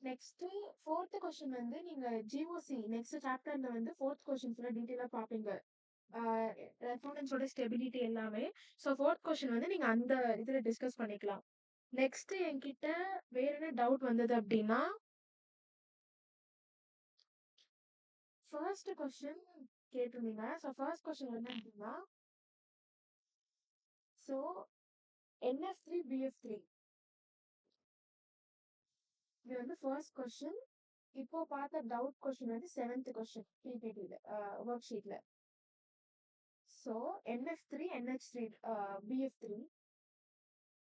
Next fourth question வந்து நீங்க GOC next சாப்டர்ல வந்து ஃபோர்த் கொஸ்டின் ஃபுல்லா டீடைலா பாப்பீங்க. ரெஸ்பாண்டன்ஸோட ஸ்டெபிலிட்டி எல்லாமே. ஸோ ஃபோர்த் கொஸ்டின் வந்து நீங்க அந்த இதுல டிஸ்கஸ் பண்ணிக்கலாம். நெக்ஸ்ட் என்கிட்ட வேற என்ன டவுட் வந்தது அப்படின்னா, ஃபர்ஸ்ட் கொஸ்டின் கேட்டிருந்தீங்க. ஸோ ஃபர்ஸ்ட் கொஸ்டின் என்ன அப்படின்னா, ஸோ NF3 BF3 இது வந்து ஃபர்ஸ்ட் கொஸ்டின். இப்போ பார்த்த டவுட் கொஸ்டின் வந்து செவன்த் கொஸ்டின் பிபிடில ஒர்க் ஷீட்ல. ஸோ NF3 NH3 BF3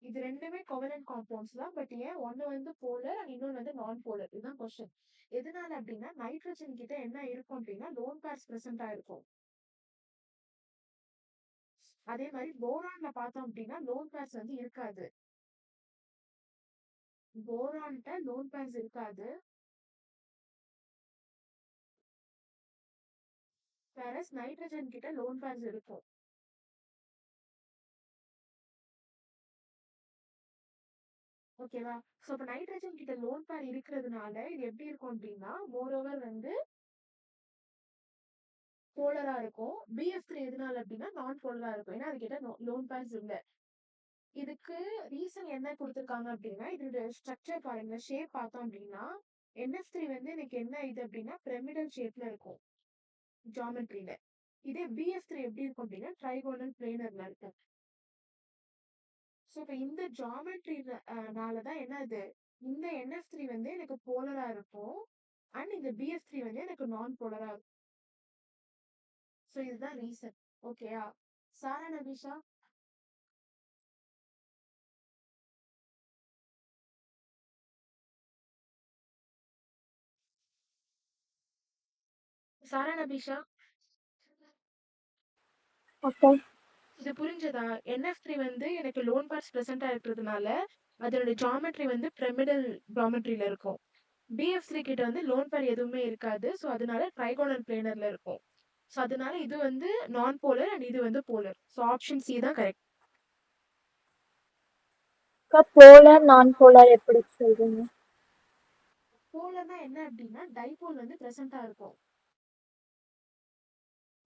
இது ரெண்டுமே கோவலன்ட் காம்பவுண்ட்ஸ் தான். பட் ஏன் ஒன்னு வந்து போலர் அண்ட் இன்னொன்று வந்து நான் போலர், இதுதான் கொஸ்டின். எதனால அப்படின்னா நைட்ரஜன் கிட்ட என்ன இருக்கும் அப்படின்னா லோன் பேர்ஸ் பிரசன்டா இருக்கும். அதே மாதிரி போரான்ல பார்த்தோம் அப்படின்னா லோன் பேர்ஸ் வந்து இருக்காது. போரான்ட்ட லோன் பேர்ஸ் இருக்காது. வேறஸ் நைட்ரஜன் கிட்ட லோன் பேர்ஸ் இருக்கும். ஓகேவா? ஸோ இப்போ நைட்ரஜன் கிட்ட லோன் பேர் இருக்கிறதுனால இது எப்படி இருக்கும் அப்படின்னா மோரோவர் வந்து போலரா இருக்கும். BF3 எதனால அப்படின்னா நான் போலரா இருக்கும். ஏன்னா அது கிட்ட லோன் பேர்ஸ் இல்லை. இதுக்கு ரீசன் என்ன கொடுத்துருக்காங்க அப்படின்னா இதோட ஸ்ட்ரக்சர் பாருங்க, ஷேப் பார்த்தோம் அப்படின்னா NF3 வந்து எனக்கு என்ன இது அப்படின்னா பிரமிடல் ஷேப்ல இருக்கும் ஜாமெட்ரியில. இதே BF3 எப்படி இருக்கும் அப்படின்னா ட்ரைகோனல் பிளேனர்ல இருக்கும். ஸோ இப்போ இந்த ஜாமெட்ரினாலதான் என்ன இது, இந்த NF3 வந்து எனக்கு போலரா இருக்கும் அண்ட் இந்த BF3 வந்து எனக்கு நான் போலரா இருக்கும். ஸோ இதுதான் ரீசன். ஓகேயா சாரா நபிஷா? சாரா நபிஷா அப்போ இது புரிஞ்சதா? NF3 வந்து எனக்கு லோன் பார்ட்ஸ் பிரசன்டா இருக்கிறதுனால அதோட ஜாமெட்ரி வந்து பிரமிடல் ஜாமெட்ரியில இருக்கும். BF3 கிட்ட வந்து லோன் பேர் எதுவுமே இருக்காது. ஸோ அதனால ட்ரைகோனல் பிளேனர்ல இருக்கும். ஸோ அதனால இது வந்து நான் போலர் அண்ட் இது வந்து போலர். ஸோ ஆப்ஷன் சி தான் கரெக்ட். போலார் நான் போலார் எப்படி சொல்றீங்க? போலர்னா என்ன அப்படின்னா டைபோல் வந்து பிரசன்டா இருக்கும்.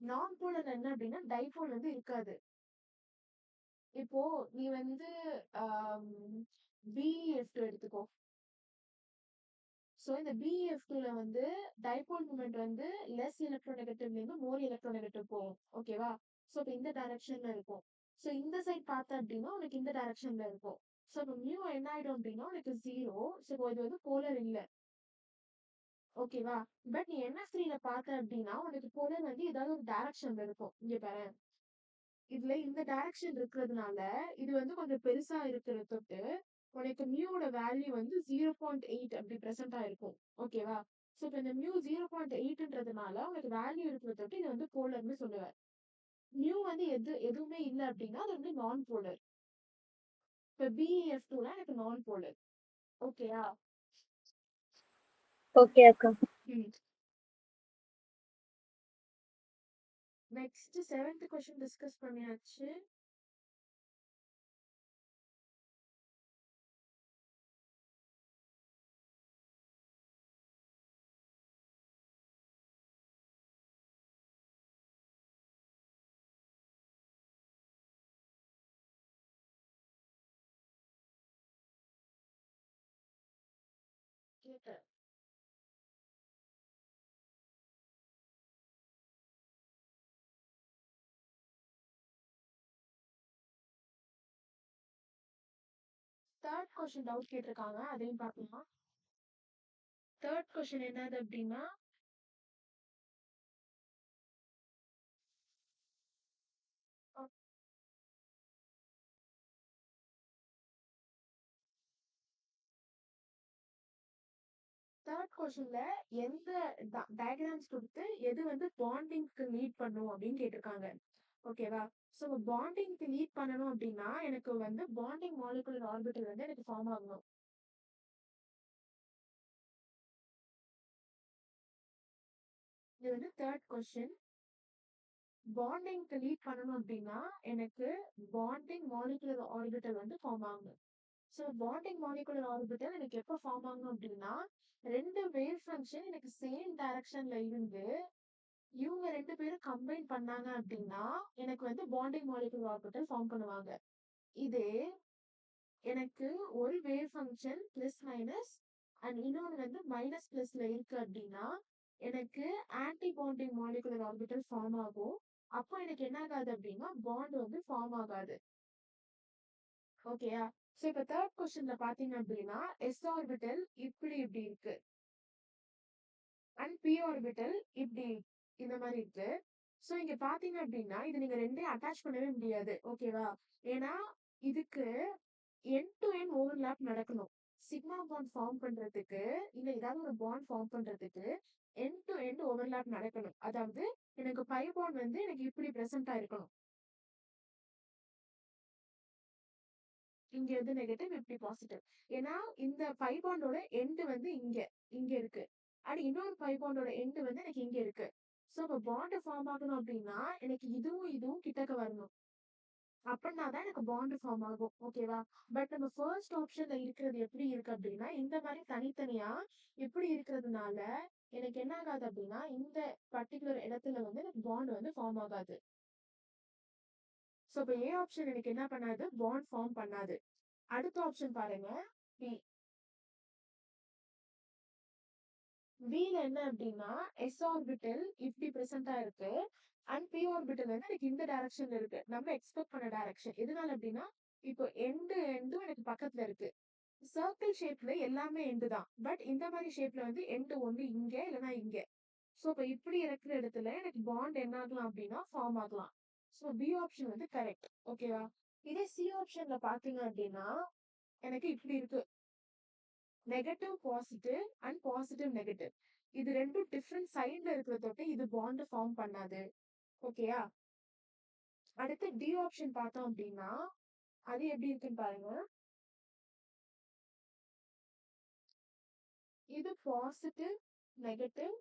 நான் போலர் என்ன அப்படின்னா டைபோல் வந்து இருக்காது. இப்போ நீ வந்து BF2 எடுத்துக்கோ. ஸோ இந்த BF2ல வந்து டைபோல் மூமெண்ட் வந்து லெஸ் எலக்ட்ரோநெகட்டிவ்ல இருந்து மோர் எலக்ட்ரோநெகட்டிவ் போகும். ஓகேவா? ஸோ இப்போ இந்த டைரக்ஷன்ல இருக்கும். ஸோ இந்த சைட் பார்த்த அப்படின்னா உனக்கு இந்த டைரக்ஷன்ல இருக்கும். ஸோ இப்போ மியூ என்ன ஆயிடும் அப்படின்னா உனக்கு 0. ஸோ இப்போ இது வந்து போலர் இல்லை. ஓகேவா? பட் நீ NF3ல பார்த்த அப்படின்னா உனக்கு போலர் வந்து ஏதாவது ஒரு டைரக்ஷன்ல இருக்கும். இங்க பாரு, இதுல இந்த டைரக்ஷன் இருக்கிறதுனால இது வந்து கொஞ்சம் பெருசா இருக்கிற தொட்டு உனக்கு மியூவோட வேல்யூ வந்து 0.8 அப்படி பிரசன்டா இருக்கும். ஓகேவா? ஸோ இப்போ இந்த மியூ 0.8ன்றதுனால உனக்கு வேல்யூ இருக்கிற தொட்டு இது வந்து போலர்னு சொல்லுவேன். மியூ வந்து எதுவுமே இல்லை அப்படின்னா அது வந்து நான் போலர். இப்போ BF2ல எனக்கு நான் போலர். ஓகேயா? ஓகே அக்கா. நெக்ஸ்ட் செவன்த் கொஸ்டின் டிஸ்கஸ் பண்ணியாச்சு. கேட்டேன். தேர்ட் கொஸ்டின் டவுட் கேட்டிருக்காங்க, அதையும் பார்க்கலாம். தேர்ட் கொஸ்டின் என்னது அப்படின்னா தேர்ட் கொஸ்டின்ல எந்த டயக்ராம்ஸ் கொடுத்து எது வந்து பாண்டிங்க்கு லீட் பண்ணும் அப்படின்னு கேட்டிருக்காங்க. ஓகேவா? ஸோ பாண்டிங்க்கு லீட் பண்ணணும் அப்படின்னா எனக்கு வந்து பாண்டிங் மாலிகுலர் ஆர்பிட்டல் வந்து எனக்கு ஃபார்ம் ஆகணும். இது வந்து தேர்ட் கொஸ்டின். பாண்டிங்க்கு லீட் பண்ணணும் அப்படின்னா எனக்கு பாண்டிங் மாலிகுலர் ஆர்பிட்டல் வந்து ஃபார்ம் ஆகணும். ஸோ பாண்டிங் மாலிகுலர் ஆர்பிட்டல் எனக்கு எப்போ ஃபார்ம் ஆகும் அப்படின்னா, 2 வேவ் ஃபங்க்ஷன் எனக்கு சேம் டைரக்ஷன்ல இருந்து இவங்க 2 பேரும் கம்பைன் பண்ணாங்க அப்படின்னா, எனக்கு வந்து பாண்டிங் மாலிகுலர் ஆர்பிட்டல் ஃபார்ம் பண்ணுவாங்க. இதே எனக்கு ஒரு wave function plus minus and இன்னொன்று வந்து மைனஸ் பிளஸ்ல இருக்கு அப்படின்னா, எனக்கு anti bonding molecular orbital form ஆகும். அப்போ எனக்கு என்ன ஆகாது அப்படின்னா பாண்ட் வந்து ஃபார்ம் ஆகாது. ஓகேயா? ஸோ இப்போ தேர்ட் கொஸ்டின்ல பாத்தீங்க அப்படின்னா எஸ் ஆர்பிட்டல் இப்படி இருக்கு அண்ட் பி ஆர்பிட்டல் இப்படி இந்த மாதிரி இருக்கு. ஸோ இங்க பாத்தீங்க அப்படின்னா இது நீங்க ரெண்டையும் அட்டாச் பண்ணவே முடியாது. ஓகேவா? ஏன்னா இதுக்கு எண்ட் டு எண்ட் ஓவர்லாப் நடக்கணும். சிக்மா பாண்ட் ஃபார்ம் பண்றதுக்கு இல்ல ஏதாவது ஒரு பாண்ட் ஃபார்ம் பண்றதுக்கு எண்ட் டு எண்ட் ஓவர்லாப் நடக்கணும். அதாவது எனக்கு பை பாண்ட் வந்து எனக்கு இப்படி பிரசன்ட் ஆயிருக்கணும். இங்க வந்து நெகட்டிவ் இப்படி பாசிட்டிவ். ஏன்னா இந்த பை பாண்டோட எண்ட் வந்து இங்க இருக்கு. அண்ட் இன்னொரு பை பாண்டோட எண்ட் வந்து எனக்கு இங்க இருக்கு. ஸோ இப்போ பாண்ட் ஃபார்ம் ஆகணும் அப்படின்னா எனக்கு இதுவும் கிட்டக்க வரணும். அப்படின்னா தான் எனக்கு பாண்ட் ஃபார்ம் ஆகும். ஓகேவா? பட் நம்ம ஃபர்ஸ்ட் ஆப்ஷன்ல இருக்கிறது எப்படி இருக்கு அப்படின்னா இந்த மாதிரி தனித்தனியா இப்படி இருக்கிறதுனால எனக்கு என்ன ஆகாது அப்படின்னா இந்த பர்டிகுலர் இடத்துல வந்து எனக்கு பாண்ட் வந்து ஃபார்ம் ஆகாது. ஸோ இப்போ ஏ ஆப்ஷன் எனக்கு என்ன பண்ணாது, பாண்ட் ஃபார்ம் பண்ணாது. அடுத்த ஆப்ஷன் பாருங்க, பி. பில என்ன அப்படின்னா எஸ் ஆர்பிட்டல் இப்படி பிரசன்டா இருக்கு அண்ட் பி ஆர்பிட்டல் வந்து எனக்கு இந்த டைரக்ஷன்ல இருக்கு. நம்ம எக்ஸ்பெக்ட் பண்ண டைரக்ஷன் எதனால அப்படின்னா இப்போ எண்டும் எனக்கு பக்கத்துல இருக்கு. சர்க்கிள் ஷேப்ல எல்லாமே எண்டு தான். பட் இந்த மாதிரி ஷேப்ல வந்து எண்டு ஒன்று இங்க இல்லைன்னா இங்க. ஸோ இப்போ இப்படி இருக்கிற இடத்துல எனக்கு பாண்ட் என்ன ஆகலாம் அப்படின்னா ஃபார்ம் ஆகலாம். ஸோ பி ஆப்ஷன் வந்து கரெக்ட். ஓகேவா? இதே சி ஆப்ஷன்ல பாத்தீங்க அப்படின்னா எனக்கு இப்படி இருக்கு. Negative positive and positive negative. இது ரெண்டும் டிஃப்ரெண்ட் சைட்ல இருக்கிறதோட இது பாண்ட் ஃபார்ம் பண்ணாது. ஓகேயா? அடுத்து டி ஆப்ஷன் பார்த்தோம் அப்படின்னா அது எப்படி இருக்குன்னு பாருங்க. இது positive negative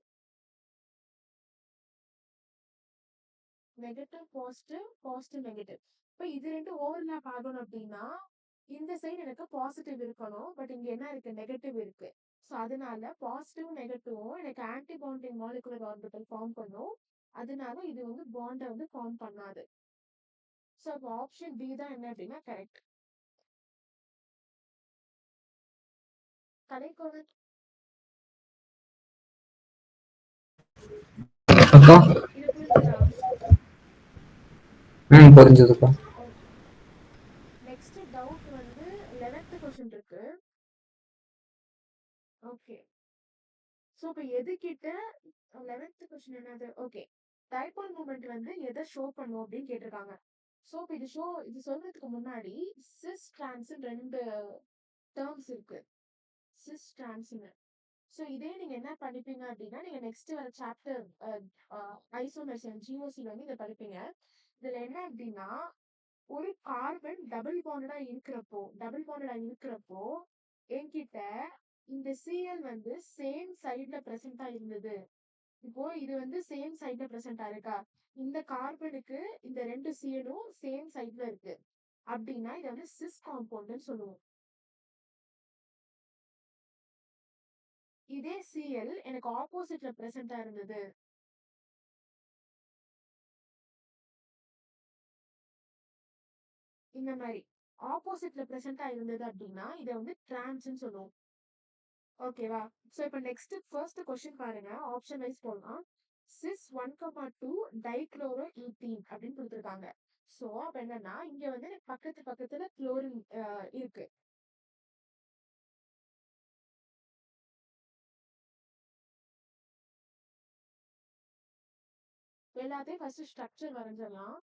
negative positive positive negative. இப்போ இது ரெண்டும் ஓவர்லாப் ஆகணும் அப்படின்னா இந்த சைடு எனக்கு பாசிட்டிவ் இருக்கணும். பட் இங்க என்ன இருக்கு, நெகட்டிவ் இருக்கு. ஸோ அதனால பாசிட்டிவ் நெகட்டிவும் எனக்கு anti bonding molecular orbital form பண்ணும். அதனால இது வந்து பாண்டை வந்து ஃபார்ம் பண்ணாது. ஸோ அப்போ ஆப்ஷன் பி தான் என்ன அப்படின்னா கரெக்ட். கடைக்கோண அக்கா இது புரிஞ்சுதா? புரிஞ்சுதுக்கா. ஓகே. நெக்ஸ்ட் டவுட் வந்து 11th கொஸ்டின் இருக்கு. ஓகே. ஸோ இப்போ எது கிட்ட 11th கொஸ்டின் என்னது? ஓகே. டைபோல் மூமெண்ட் வந்து எதை ஷோ பண்ணும் அப்படின்னு கேட்டிருக்காங்க. ஸோ இப்போ இது சொல்றதுக்கு முன்னாடி சிஸ் டிரான்ஸ்னு 2 டேர்ம்ஸ் இருக்கு. சிஸ் டிரான்ஸ்னு. ஸோ இதே நீங்க என்ன படிப்பீங்க அப்படின்னா நீங்க நெக்ஸ்ட் வர சாப்டர் ஐசோமெர்ஷன் ஜிஓசில வந்து இதை படிப்பீங்க. இதுல என்ன அப்படின்னா ஒரு கார்பன் டபுள் பாண்டடா இருக்கிறப்போ என்கிட்ட இந்த சிஎல் வந்து சேம் சைட்ல பிரசன்டா இருந்தது. இப்போ இது வந்து சேம் சைட்ல பிரசன்டா இருக்கா, இந்த கார்பனுக்கு இந்த 2 சிஎலும் சேம் சைட்ல இருக்கு அப்படின்னா இதை வந்து சிஸ் காம்பவுண்ட்னு சொல்லுவோம். இதே சிஎல் எனக்கு ஆப்போசிட்ல பிரசன்டா இருந்தது, இந்த மாதிரி ஆப்போசிட்ல பிரசன்டா இருந்தது அப்படின்னா இதை வந்து டிரான்ஸ்ன்னு சொல்லுவோம். ஓகேவா? ஸோ இப்போ நெக்ஸ்ட் ஃபர்ஸ்ட் கொஸ்டின் பாருங்க, ஆப்ஷன் வைஸ் போடலாம். சிஸ் 1,2 டைக்ளோரோ ஈத்தீன் அப்படின்னு கொடுத்துருக்காங்க. ஸோ அப்போ என்னன்னா இங்க வந்து எனக்கு பக்கத்துல குளோரின் இருக்கு. எல்லாத்தையும் ஃபர்ஸ்ட் ஸ்ட்ரக்சர் வரைஞ்சிடலாம்.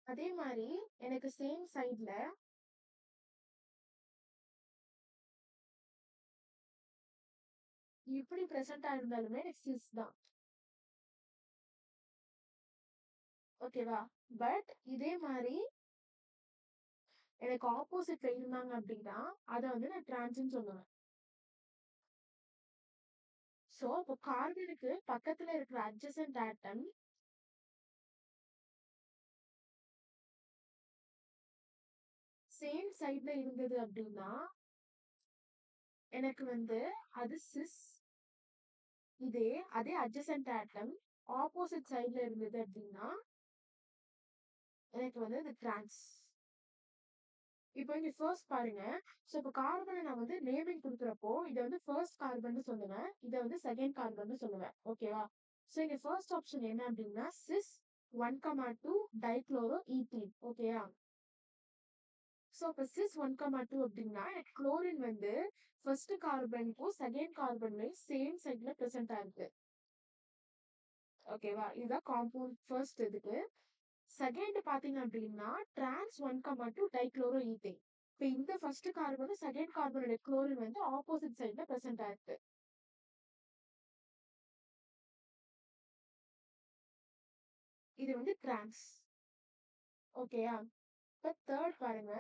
அதே மாதிரி எனக்கு சேம் சைட்ல இப்படி பிரசன்ட் ஆயிருந்தாலுமே எனக்கு சிஸ் தான். ஓகேவா? பட் இதே மாரி எனக்கு ஆப்போசிட்ல இருந்தாங்க அப்படின்னா, அத வந்து நான் டிரான்ஸ்ன்னு சொல்லுவேன். சோ, இப்போ கார்பனுக்கு பக்கத்துல இருக்கிற அட்ஜசன்ட் ஆட்டம் சேம் சைட்ல இருந்தது அப்படின்னா, எனக்கு வந்து அது சிஸ். அதே அட்ஜசன்ட் ஆட்டம் ஆப்போசிட் சைட்ல இருந்தது அப்படின்னா, எனக்கு வந்து அது டிரான்ஸ். இப்போ இங்க ஃபர்ஸ்ட் பாருங்க. சோ, இப்போ கார்பன நான் வந்து நேமிங் குடுக்குறப்போ, இத வந்து ஃபர்ஸ்ட் கார்பன்னு சொல்லுவேன். இத வந்து செகண்ட் கார்பன்னு சொல்லுவேன். ஓகேவா? சோ, இங்க ஃபர்ஸ்ட் ஆப்ஷன் என்ன அப்படின்னா, சிஸ் 1,2 டைக்ளோரோ ஈத்தீன். ஓகேயா? சோ, அப்ப சிஸ் 1,2 அப்படின்னா, எனக்கு குளோரின் வந்து ஃபர்ஸ்ட் கார்பனுக்கும் செகண்ட் கார்பன்லயும் சேம் சைட்ல பிரசன்ட் ஆயிருக்கு. ஓகேவா? இதுதான் காம்பவுண்ட் ஃபர்ஸ்ட் இதுக்கு. செகண்ட் பாத்தீங்க அப்படின்னா, டிரான்ஸ் 1,2 டைக்ளோரோ ஈத்தேன். இப்ப இந்த ஃபர்ஸ்ட் கார்பனும் செகண்ட் கார்பனோட குளோரின் வந்து ஆப்போசிட் சைட்ல பிரசன்ட் ஆயிருக்கு. இது வந்து டிரான்ஸ். ஓகேயா? இப்ப தேர்ட் பாருங்க.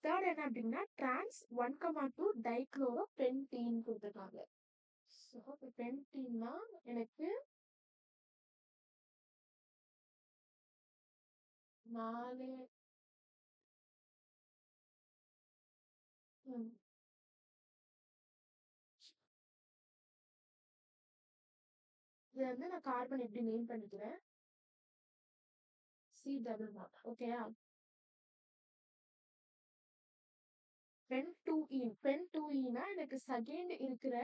தேர்ட் என்ன அப்படின்னா, டிரான்ஸ் 1,2 டைக்ளோரோ பென்டீன் கொடுத்துருக்காங்க. ஸோ, இப்போ பென்டீன்னா எனக்கு 4 ம். இதை வந்து நான் கார்பன் எப்படி நேம் பண்ணிக்கிறேன், சி டபுள் பாண்ட். ஓகேயா? பென் டூ ஈனா எனக்கு செகண்ட் இருக்கிற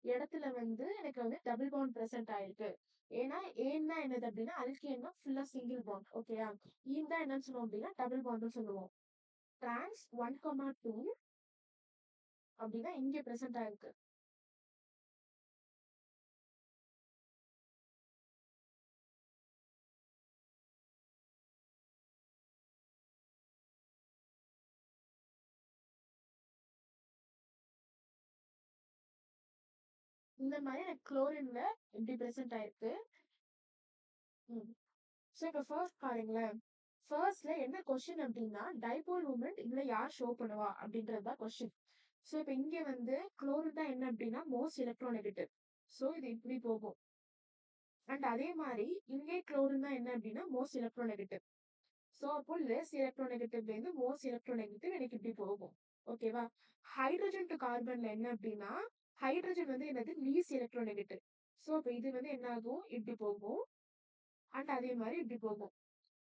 இடத்துல வந்து எனக்கு வந்து டபுள் பாண்ட் பிரசன்ட் ஆயிருக்கு. ஏன்னா ஏன்னா என்னது அப்படின்னா அல்கேன்னா ஃபுல்லா சிங்கிள் பாண்ட். ஓகேயா? ஈன் தான் என்னன்னு சொல்லுவோம் அப்படின்னா டபுள் பாண்ட் சொல்லுவோம். டிரான்ஸ் 1,2 அப்படின்னா இங்க பிரசன்ட் ஆயிருக்கு. இந்த மாதிரி எனக்கு குளோரின்ல எப்படி பிரசன்ட் ஆயிருக்கு. ஸோ இப்போ ஃபர்ஸ்ட் பாருங்களேன். ஃபர்ஸ்ட்ல என்ன கொஸ்டின் அப்படின்னா டைபோல் மூமெண்ட் இதுல யார் ஷோ பண்ணுவா அப்படின்றது தான் கொஸ்டின். ஸோ இப்போ இங்க வந்து குளோரின் தான் என்ன அப்படின்னா மோஸ்ட் எலக்ட்ரோநெகட்டிவ். ஸோ இது இப்படி போகும். அண்ட் அதே மாதிரி இங்கே குளோரின் தான் என்ன அப்படின்னா மோஸ்ட் எலக்ட்ரோநெகட்டிவ். ஸோ அப்போ லெஸ் எலக்ட்ரோநெகட்டிவ்ல இருந்து மோஸ்ட் எலக்ட்ரோநெகட்டிவ் எனக்கு இப்படி போகும். ஓகேவா? ஹைட்ரஜன் டு கார்பன்ல என்ன அப்படின்னா ஹைட்ரஜன் வந்து என்னது லீஸ்ட் எலக்ட்ரோநெகட்டிவ். ஸோ அப்போ இது வந்து என்ன ஆகும் இப்படி போகும். அண்ட் அதே மாதிரி இப்படி போகும்.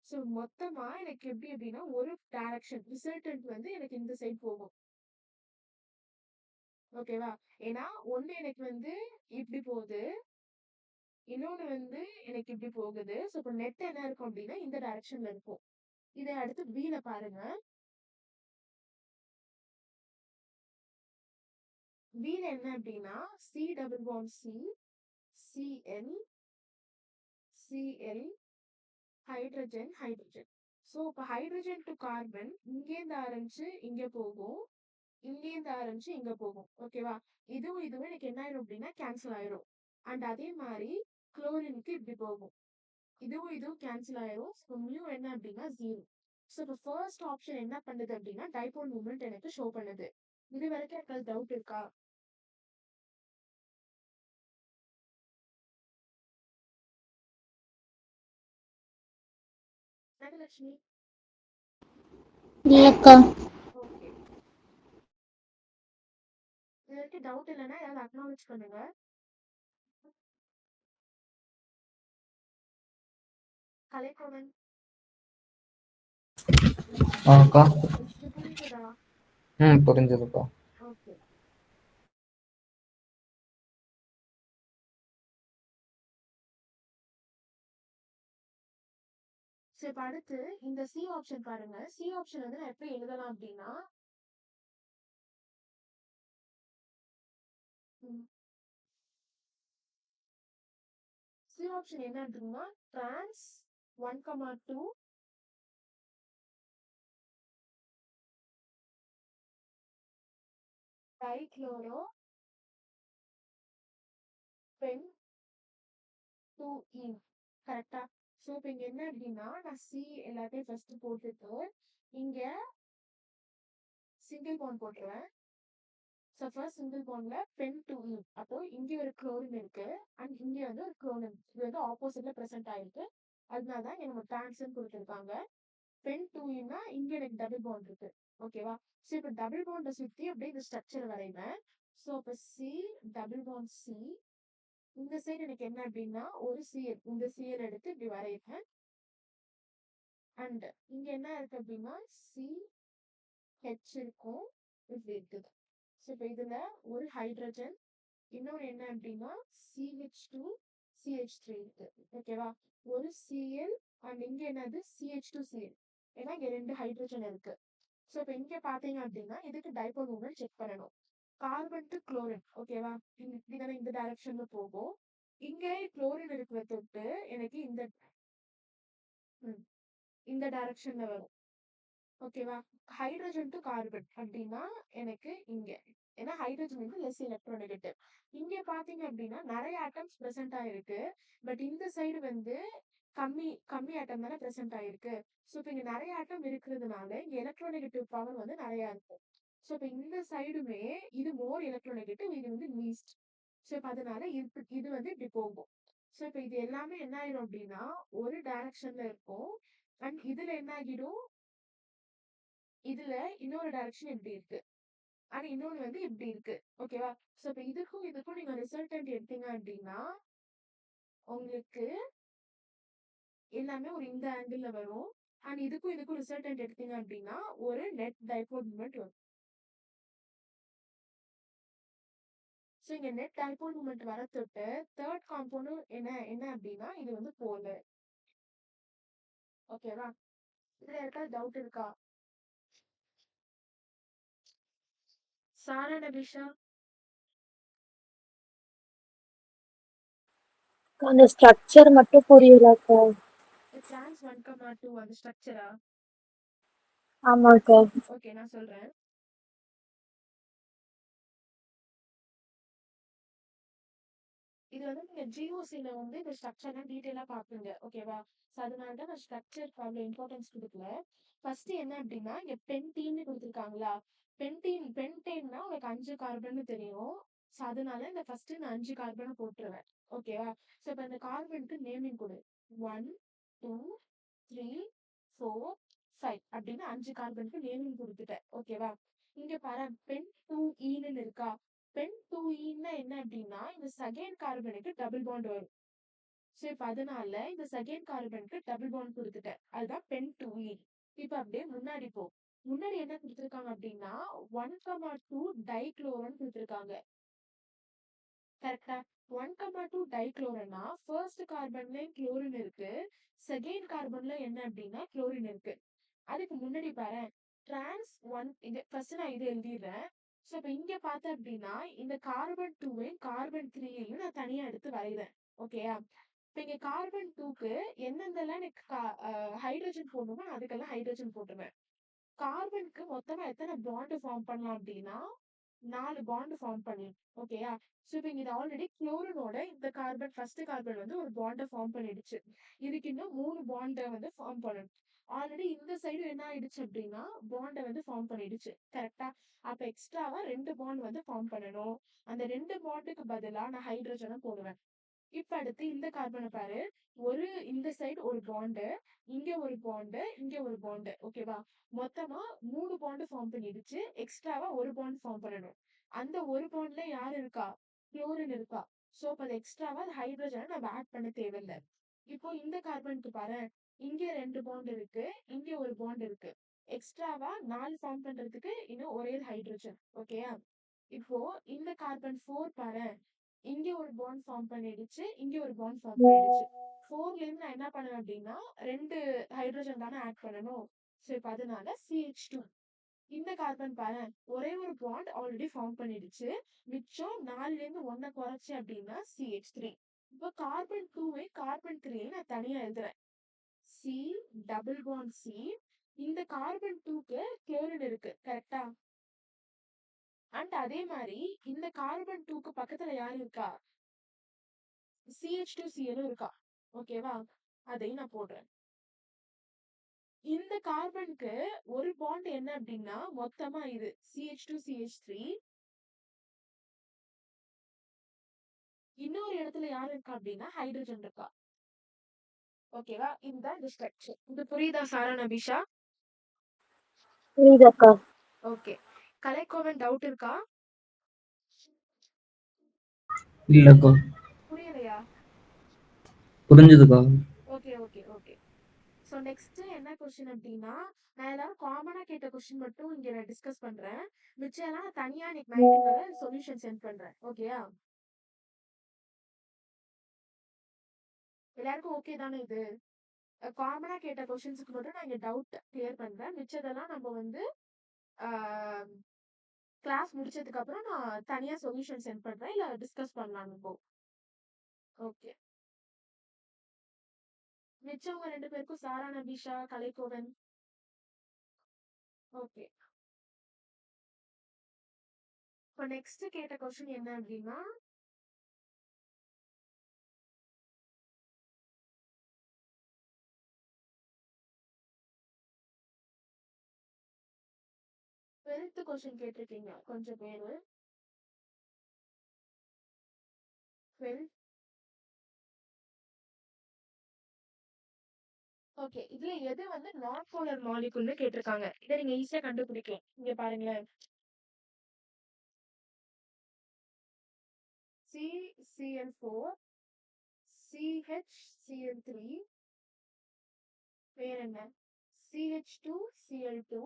ஸோ மொத்தமா எனக்கு எப்படி அப்படின்னா ஒரு டைரக்ஷன் ரிசல்டன்ட் வந்து எனக்கு இந்த சைட் போகும். ஓகேவா? ஏன்னா ஒண்ணு எனக்கு வந்து இப்படி போகுது, இன்னொன்னு வந்து எனக்கு இப்படி போகுது. ஸோ இப்போ நெட் என்ன இருக்கும் அப்படின்னா இந்த டைரக்ஷன்ல இருக்கும். இதை அடுத்து பீல பாருங்க. பீல என்ன அப்படின்னா C double bond C CL CL hydrogen hydrogen. So இப்போ ஹைட்ரஜன் டு கார்பன் இங்கேருந்து ஆரம்பிச்சு இங்க போகும், இங்கேருந்து ஆரம்பிச்சு இங்க போகும். ஓகேவா? இதுவும் எனக்கு என்ன ஆயிரும் அப்படின்னா கேன்சல் ஆயிரும். அண்ட் அதே மாதிரி குளோரினுக்கு இப்படி போகும். இதுவும் கேன்சல் ஆயிரும். ஸோ மியூ என்ன அப்படின்னா 0. ஸோ இப்போ ஃபர்ஸ்ட் ஆப்ஷன் என்ன பண்ணுது அப்படின்னா டைபோல் மூமெண்ட் எனக்கு ஷோ பண்ணுது. இது வரைக்கும் எனக்கு டவுட் இருக்கா? தனலட்சுமி. இல்லக்கா. ஓகே. இது வரைக்கும் டவுட் இல்லைன்னா யாராவது அக்னாலேஜ் பண்ணுங்க. கலைக்கோவன். அக்கா. இது புரியுதுடா? புரிஞ்சதுக்கா. ஓகே. சரி இப்ப அடுத்து இந்த சி ஆப்ஷன் பாருங்க. சி ஆப்ஷன் வந்து நான் எப்படி எழுதலாம் அப்படின்னா சி ஆப்ஷன் என்ன அப்படின்னா டிரான்ஸ் 1,2 டைக்ளோரோ பென் 2 ஈன். கரெக்டா? ஸோ இப்போ இங்க என்ன அப்படின்னா நான் சி எல்லாத்தையும் ஃபர்ஸ்ட் போட்டுட்டு இங்க சிங்கிள் பாண்ட் போட்டுருவேன். ஸோ ஃபர்ஸ்ட் சிங்கிள் பாண்ட்ல பென் டு இ, அப்போ இங்க ஒரு குளோரின் இருக்கு அண்ட் இங்க வந்து ஒரு குளோரின், இது வந்து ஆப்போசிட்ல ப்ரெசென்ட் ஆயிருக்கு. அதனால தான் இங்க நம்ம டிரான்ஸ்ன்னு கொடுத்துருக்காங்க. பென் டூ இன்னா இங்க எனக்கு டபுள் பாண்ட் இருக்கு. ஓகேவா? ஸோ இப்போ டபுள் பாண்டை சுற்றி அப்படியே இந்த ஸ்ட்ரக்சர் வரைவேன். ஸோ இப்போ சி டபுள் பாண்ட் சி, இந்த சைடு எனக்கு என்ன அப்படின்னா ஒரு சிஎல், இந்த சிஎல் எடுத்து இப்படி வரைவேன். அண்ட் இங்க என்ன இருக்கு அப்படின்னா சி ஹெச் இருக்கும், இப்படி இருக்குது. ஸோ இப்போ இதுல ஒரு ஹைட்ரஜன், இன்னொரு என்ன அப்படின்னா CH2 CH3 இருக்கு. ஓகேவா? ஒரு Cl அண்ட் இங்க என்னது CH2Cl, ஏன்னா இங்க 2 ஹைட்ரஜன் இருக்கு. ஸோ இப்போ இங்க பாத்தீங்க அப்படின்னா இதுக்கு டைபோல் மூமெண்ட் செக் பண்ணணும். கார்பன் டு குளோரின், ஓகேவா? இப்படிதானே இந்த டைரக்ஷன்ல போகும். இங்க குளோரின் இருக்கிற தொட்டு எனக்கு இந்த டைரக்ஷன்ல வரும். ஓகேவா? ஹைட்ரஜன் டு கார்பன் அப்படின்னா எனக்கு இங்க, ஏன்னா ஹைட்ரஜன் வந்து லெஸ் எலக்ட்ரோநெகட்டிவ். இங்க பாத்தீங்க அப்படின்னா நிறைய ஆட்டம்ஸ் பிரசன்ட் ஆயிருக்கு. பட் இந்த சைடு வந்து கம்மி கம்மி ஆட்டம் தானே பிரசன்ட் ஆயிருக்கு. ஸோ இப்போ இங்க நிறைய ஆட்டம் இருக்கிறதுனால இங்க எலக்ட்ரோநெகட்டிவ் பவர் வந்து நிறைய இருக்கும். ஸோ இப்போ இந்த சைடுமே இது மோர் எலக்ட்ரோநெகட்டிவ், இது வந்து லீஸ்ட். ஸோ இப்போ அதனால இது வந்து இப்படி போகும். ஸோ இப்போ இது எல்லாமே என்ன ஆயிரும் அப்படின்னா ஒரு டைரக்ஷன்ல இருக்கும். அண்ட் இதுல என்ன ஆகிடும், இதுல இன்னொரு டைரக்ஷன் இப்படி இருக்கு ஆனா இன்னொன்னு வந்து இப்படி இருக்கு. ஓகேவா? சோ இப்ப இதுக்கும் நீங்க ரிசல்டன்ட் எடுத்தீங்க அப்படின்னா உங்களுக்கு எல்லாமே ஒரு இந்த ஆங்கிள் வரும். அண்ட் இதுக்கும் ரிசல்டன்ட் எடுத்தீங்க அப்படின்னா ஒரு நெட் டைபோல் மூமெண்ட் வரும். ஸோ இங்க நெட் டைபோல் மூமெண்ட் வர தொட்டு தேர்ட் காம்பவுண்ட் என்ன அப்படின்னா இது வந்து போலர். ஓகேவா? இதுல யாருக்காவது டவுட் இருக்கா? சாரா நபிஷா? அந்த ஸ்ட்ரக்சர் மட்டும் புரியலக்கா. டிரான்ஸ் 1,2 அந்த ஸ்ட்ரக்சரா? ஆமாக்கா. ஓகே நான் சொல்றேன். இது வந்து நீங்க ஜிஓசில வந்து இந்த ஸ்ட்ரக்சர்லாம் டீடைலா பாப்பீங்க. ஓகேவா? ஸோ அதனால தான் நான் ஸ்ட்ரக்சருக்கு அவ்வளோ இம்பார்ட்டன்ஸ் கொடுக்கல. ஃபர்ஸ்ட் என்ன அப்படின்னா இங்க பென்டீன்னு கொடுத்துருக்காங்களா, பென்டேன்னா உங்களுக்கு 5 கார்பன் தெரியும். ஸோ அதனால இந்த ஃபர்ஸ்ட் நான் 5 கார்பனை போட்டுருவேன். ஓகேவா? ஸோ இப்போ இந்த கார்பனுக்கு நேமிங் கொடு. 1 2 3 4 5 அப்படின்னு 5 கார்பனுக்கு நேமிங் கொடுத்துட்டேன். ஓகேவா? இங்க பாரு பென் டூ ஈன்னு இருக்கா, பென் டூ ஈன்னா என்ன அப்படின்னா இந்த செகண்ட் கார்பனுக்கு டபுள் பாண்ட் வரும். ஸோ இப்போ அதனால இந்த செகண்ட் கார்பனுக்கு டபுள் பாண்ட் கொடுத்துட்டேன், அதுதான் பென் டூ ஈ. இப்போ அப்படியே முன்னாடி போ. முன்னாடி என்ன கொடுத்துருக்காங்க அப்படின்னா 1,2 டைக்ளோரன் கொடுத்துருக்காங்க. கரெக்டா? 1,2 டைக்ளோரனா ஃபர்ஸ்ட் கார்பன்ல குளோரின் இருக்கு, செகண்ட் கார்பன்ல என்ன அப்படின்னா குளோரின் இருக்கு. அதுக்கு முன்னாடி பாரு டிரான்ஸ் ஒன், இது ஃபர்ஸ்ட் நான் இது எழுதிடுறேன். ஸோ இப்போ இங்க பார்த்தேன் அப்படின்னா இந்த கார்பன் டூவையும் கார்பன் த்ரீயையும் நான் தனியா எடுத்து வரைகிறேன். ஓகேயா? இப்போ இங்க கார்பன் டூக்கு எந்தெந்தெல்லாம் எனக்கு ஹைட்ரஜன் போடணுமோ அதுக்கெல்லாம் ஹைட்ரஜன் போட்டுருவேன். கார்பனுக்கு மொத்தமா எத்தனை பாண்ட் ஃபார்ம் பண்ணலாம் அப்படின்னா 4 பாண்ட் ஃபார்ம் பண்ணிடும். ஓகேயா? ஸோ இப்போ இது ஆல்ரெடி குளோரினோட இந்த கார்பன் ஃபர்ஸ்ட் கார்பன் வந்து ஒரு பாண்டை ஃபார்ம் பண்ணிடுச்சு. இதுக்கு இன்னும் 3 பாண்டை வந்து ஃபார்ம் பண்ணணும். ஆல்ரெடி இந்த சைடு என்ன ஆயிடுச்சு அப்படின்னா பாண்டை வந்து ஃபார்ம் பண்ணிடுச்சு. கரெக்டா? அப்ப எக்ஸ்ட்ராவா 2 பாண்ட் வந்து ஃபார்ம் பண்ணணும். அந்த 2 பாண்டுக்கு பதிலா நான் ஹைட்ரஜனை போடுவேன். இப்ப அடுத்து இந்த கார்பனை பாரு, ஒரு இந்த சைடு ஒரு பாண்டு, இங்க ஒரு பாண்டு, இங்க ஒரு பாண்டு. ஓகேவா? மொத்தமா 3 பாண்டு ஃபார்ம் பண்ணிடுச்சு, எக்ஸ்ட்ராவா ஒரு பாண்ட் ஃபார்ம் பண்ணணும். அந்த ஒரு பாண்ட்ல யார் இருக்கா, குளோரின் இருக்கா. சோ அப்ப அது எக்ஸ்ட்ராவா ஹைட்ரஜனை நம்ம ஆட் பண்ண தேவையில்லை. இப்போ இந்த கார்பனுக்கு பாரு, இங்க 2 பாண்ட் இருக்கு, இங்க ஒரு பாண்ட் இருக்கு. எக்ஸ்ட்ராவா 4 ஃபார்ம் பண்றதுக்கு இன்னும் ஒரே ஹைட்ரஜன். ஓகேயா? இப்போ இந்த கார்பன் 4 பாரு, இங்க ஒரு பாண்ட் ஃபார்ம் பண்ணிடுச்சு, இங்க ஒரு பாண்ட் ஃபார்ம் பண்ணிடுச்சு. 4ல இருந்து நான் என்ன பண்ணுவேன் அப்படின்னா 2 ஹைட்ரஜன் தானே ஆட் பண்ணணும். ஸோ இப்போ அதனால CH2. இந்த கார்பன் பாரு, ஒரே ஒரு பாண்ட் ஆல்ரெடி ஃபார்ம் பண்ணிடுச்சு, மிச்சம் 4ல இருந்து 1 குறைச்சு அப்படின்னா CH3. இப்போ கார்பன் 2வை கார்பன் 3 நான் தனியா எழுதுறேன். C double bond C. இந்த கார்பன் 2க்கு குளோரின் இருக்கு. கரெக்டா? அண்ட் அதே மாதிரி இந்த கார்பன் 2க்கு பக்கத்துல யார் இருக்கா, CH2Cl இருக்கா. ஓகேவா? அதையும் நான் போடுறேன். இந்த கார்பனுக்கு ஒரு பாண்ட் என்ன அப்படின்னா மொத்தமா இது CH2CH3. இன்னொரு இடத்துல யாரு இருக்கா அப்படின்னா ஹைட்ரஜன் இருக்கா. ஓகேவா? இந்த ஸ்ட்ரக்சர் இது புரியுதா சாரா நபிஷா? புரியுதாக்கா? ஓகே. கலைக்கோவன் டவுட் இருக்கா? இல்லக்கா. புரியலையா? புரிஞ்சுதுக்கா. Okay okay okay. So next என்ன கொஸ்டின் அப்படின்னா, நான் எல்லாரும் காமனா கேட்ட கொஸ்டின் மட்டும் இங்க நான் டிஸ்கஸ் பண்றேன். மிச்சம் எல்லாம் தனியா இன்னைக்கு நைட்டுக்கு சொல்யூஷன் சென்ட் பண்றேன். ஓகேயா? எல்லாருக்கும் ஓகே தானே இது? காமனா கேட்ட கொஸ்டின்ஸ்க்கு மட்டும் நான் இங்க டவுட் கிளியர் பண்றேன். மிச்சதெல்லாம் நம்ம வந்து கிளாஸ் முடிச்சதுக்கு அப்புறம் நான் தனியா சொல்யூஷன் சென்ட் பண்றேன். இல்ல டிஸ்கஸ் பண்ணலாம் இப்போ. ஓகே. மிச்சவங்க 2 பேருக்கும் சாரா நபிஷா, கலைக்கோவன். ஓகே. இப்போ நெக்ஸ்ட் கேட்ட கொஸ்டின் என்ன அப்படின்னா, டுவெல்த் கொஸ்டின் கேட்டிருக்கீங்க கொஞ்சம் பேரு. 12. ஓகே. இதுல எது வந்து நான் போலர் மாலிகுல்னு கேட்டிருக்காங்க. இதை நீங்க ஈஸியா கண்டுபிடிக்கலாம். இங்க பாருங்களேன். CCl4, CHCl3, வேற என்ன? CH2Cl2,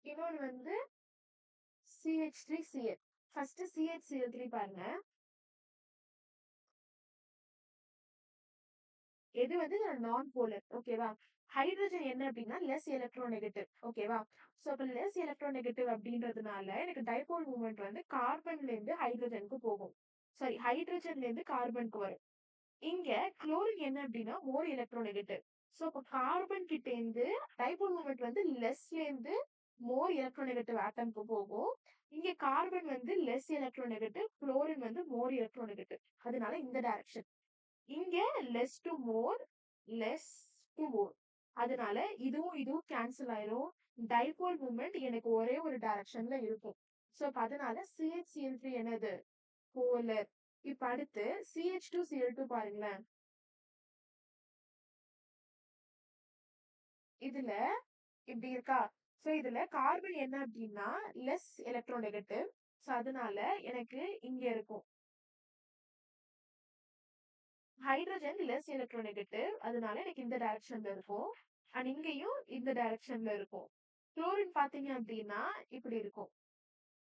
இன்னொன்று வந்து CH3Cl. ஃபர்ஸ்ட் CHCl3 பாருங்க. எது வந்து நான் போலர். ஓகேவா? ஹைட்ரஜன் என்ன அப்படின்னா லெஸ் எலக்ட்ரோநெகட்டிவ். ஓகேவா? ஸோ அப்போ லெஸ் எலக்ட்ரோநெகட்டிவ் அப்படின்றதுனால எனக்கு டைபோல் மூவ்மெண்ட் வந்து கார்பன்ல இருந்து ஹைட்ரஜனுக்கு போகும். சாரி, ஹைட்ரஜன்ல இருந்து கார்பனுக்கு வரும். இங்க குளோரின் என்ன அப்படின்னா மோர் எலக்ட்ரோநெகட்டிவ். ஸோ அப்போ கார்பன் கிட்ட இருந்து டைபோல் மூவ்மெண்ட் வந்து லெஸ்ல இருந்து மோர் எலக்ட்ரோநெகட்டிவ் ஆட்டம்க்கு போகும். இங்க கார்பன் வந்து லெஸ் எலக்ட்ரோநெகட்டிவ், குளோரின் வந்து மோர் எலக்ட்ரோநெகட்டிவ். அதனால இந்த டைரக்ஷன். இங்க less to more, less to more. அதனால இதுவும் கேன்சல் ஆயிரும். டைபோல் மூவ்மெண்ட் எனக்கு ஒரே ஒரு டைரக்ஷன்ல இருக்கும். ஸோ அதனால CHCl3 என்னது போலர். இப்ப அடுத்து CH2Cl2 பாருங்களேன். இதுல இப்படி இருக்கா? ஸோ இதுல கார்பன் என்ன அப்படின்னா லெஸ் எலக்ட்ரோநெகட்டிவ். ஸோ அதனால எனக்கு இங்க இருக்கும். Hydrogen less electronegative. அதனால எனக்கு இந்த டைரக்ஷன்ல இருக்கும். அண்ட் இங்கேயும் இந்த டைரக்ஷன்ல இருக்கும். குளோரின் பாத்தீங்க அப்படின்னா இப்படி இருக்கும்.